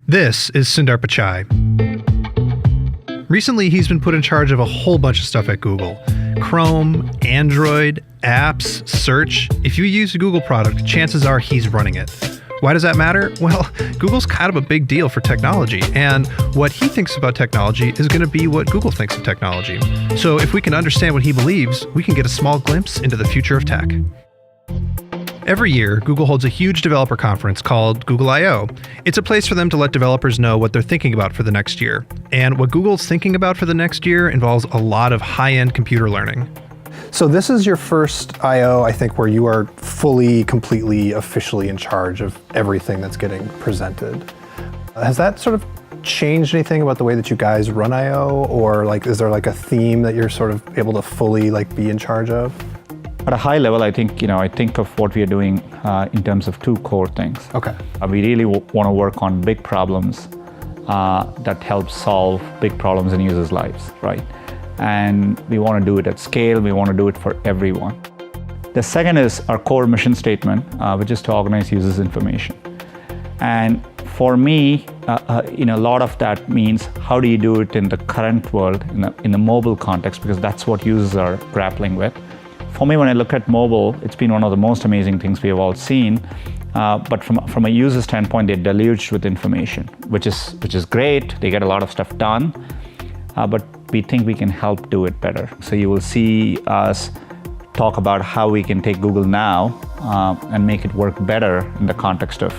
This is Sundar Pichai. Recently, he's been put in charge of a whole bunch of stuff at Google. Chrome, Android, apps, search. If you use a Google product, chances are he's running it. Why does that matter? Well, Google's kind of a big deal for technology, and what he thinks about technology is going to be what Google thinks of technology. So if we can understand what he believes, we can get a small glimpse into the future of tech. Every year, Google holds a huge developer conference called Google I/O. It's a place for them to let developers know what they're thinking about for the next year. And what Google's thinking about for the next year involves a lot of high-end computer learning. So this is your first I/O, I think, where you are fully, completely, officially in charge of everything that's getting presented. Has that sort of changed anything about the way that you guys run I/O? Or is there a theme that you're sort of able to fully be in charge of? At a high level, I think of what we are doing in terms of two core things. Okay. We really want to work on big problems that help solve big problems in users' lives, right? And we want to do it at scale. We want to do it for everyone. The second is our core mission statement, which is to organize users' information. And for me, a lot of that means how do you do it in the current world, in the mobile context, because that's what users are grappling with. For me, when I look at mobile, it's been one of the most amazing things we have all seen. But from a user standpoint, they're deluged with information, which is great. They get a lot of stuff done, but we think we can help do it better. So you will see us talk about how we can take Google Now and make it work better in the context of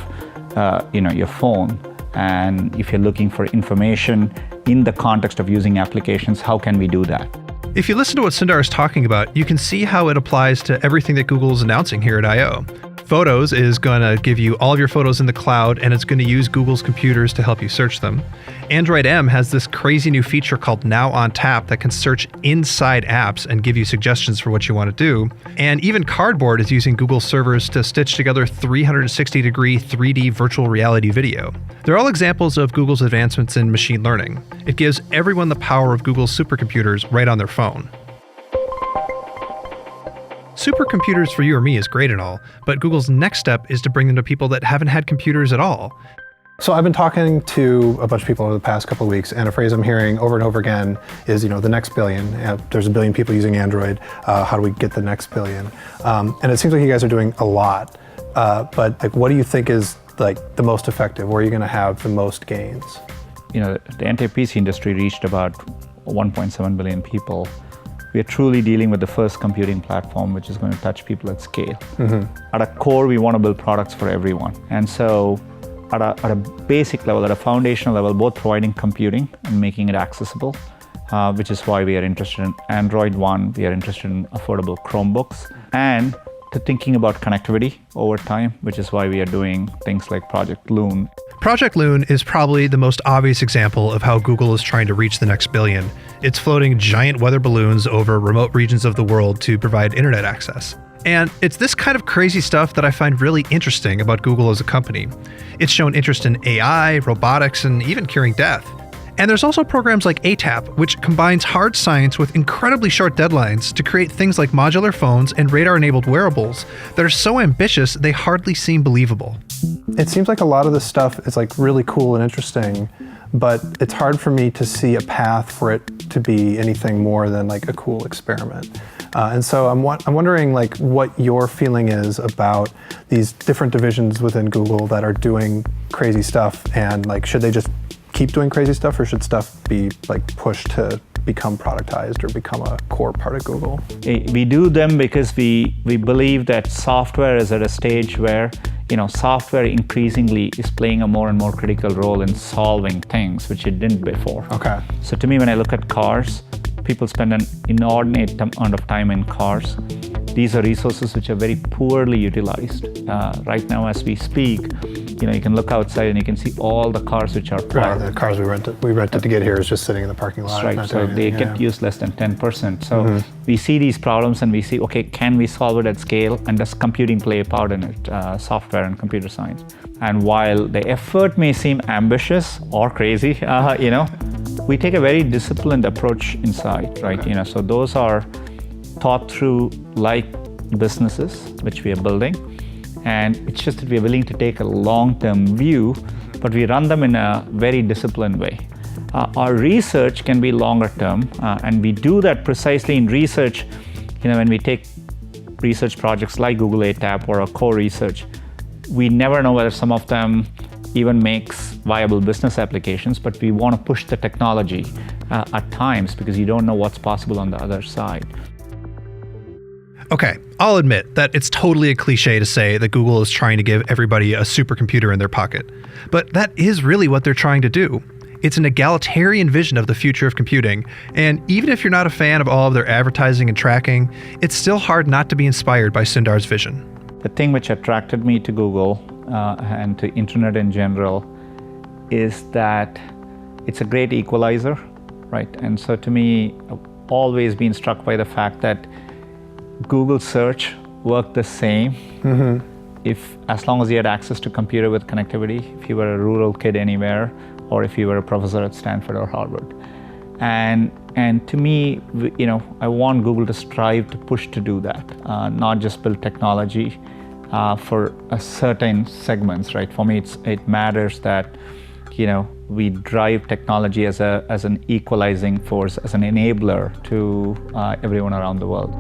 your phone. And if you're looking for information in the context of using applications, how can we do that? If you listen to what Sundar is talking about, you can see how it applies to everything that Google is announcing here at I/O. Photos is going to give you all of your photos in the cloud, and it's going to use Google's computers to help you search them. Android M has this crazy new feature called Now on Tap that can search inside apps and give you suggestions for what you want to do. And even Cardboard is using Google servers to stitch together 360-degree 3D virtual reality video. They're all examples of Google's advancements in machine learning. It gives everyone the power of Google's supercomputers right on their phone. Supercomputers for you or me is great and all, but Google's next step is to bring them to people that haven't had computers at all. So I've been talking to a bunch of people over the past couple of weeks, and a phrase I'm hearing over and over again is, the next billion. There's a billion people using Android. How do we get the next billion? And it seems like you guys are doing a lot. But what do you think is the most effective? Where are you going to have the most gains? The entire PC industry reached about 1.7 billion people. We are truly dealing with the first computing platform which is going to touch people at scale. Mm-hmm. At a core, we want to build products for everyone. And so at a basic level, at a foundational level, both providing computing and making it accessible, which is why we are interested in Android One, we are interested in affordable Chromebooks, and to thinking about connectivity over time, which is why we are doing things like Project Loon. Project Loon is probably the most obvious example of how Google is trying to reach the next billion. It's floating giant weather balloons over remote regions of the world to provide internet access. And it's this kind of crazy stuff that I find really interesting about Google as a company. It's shown interest in AI, robotics, and even curing death. And there's also programs like ATAP, which combines hard science with incredibly short deadlines to create things like modular phones and radar-enabled wearables that are so ambitious they hardly seem believable. It seems like a lot of this stuff is really cool and interesting, but it's hard for me to see a path for it to be anything more than a cool experiment. And so I'm wondering what your feeling is about these different divisions within Google that are doing crazy stuff, and should they just keep doing crazy stuff, or should stuff be pushed to become productized or become a core part of Google? We do them because we believe that software is at a stage where software increasingly is playing a more and more critical role in solving things which it didn't before. Okay. So to me, when I look at cars, people spend an inordinate amount of time in cars. These are resources which are very poorly utilized. Right now, as we speak, you can look outside and you can see all the cars which are parked. The cars we rented to get here is just sitting in the parking lot. That's right. So they get used less than 10%. So we see these problems and we see, okay, can we solve it at scale? And does computing play a part in it? Software and computer science. And while the effort may seem ambitious or crazy, we take a very disciplined approach inside, right? So those are thought through like businesses which we are building, and it's just that we are willing to take a long-term view but we run them in a very disciplined way. Our research can be longer term, and we do that precisely in research. When we take research projects like Google ATAP or a core research, we never know whether some of them even makes viable business applications, but we want to push the technology at times because you don't know what's possible on the other side. Okay, I'll admit that it's totally a cliche to say that Google is trying to give everybody a supercomputer in their pocket. But that is really what they're trying to do. It's an egalitarian vision of the future of computing, and even if you're not a fan of all of their advertising and tracking, it's still hard not to be inspired by Sundar's vision. The thing which attracted me to Google and to internet in general is that it's a great equalizer, right? And so to me, I've always been struck by the fact that Google search worked the same as long as you had access to computer with connectivity, if you were a rural kid anywhere, or if you were a professor at Stanford or Harvard. And to me, I want Google to strive to push to do that, not just build technology for a certain segments, right? For me, it matters that we drive technology as an equalizing force, as an enabler to everyone around the world.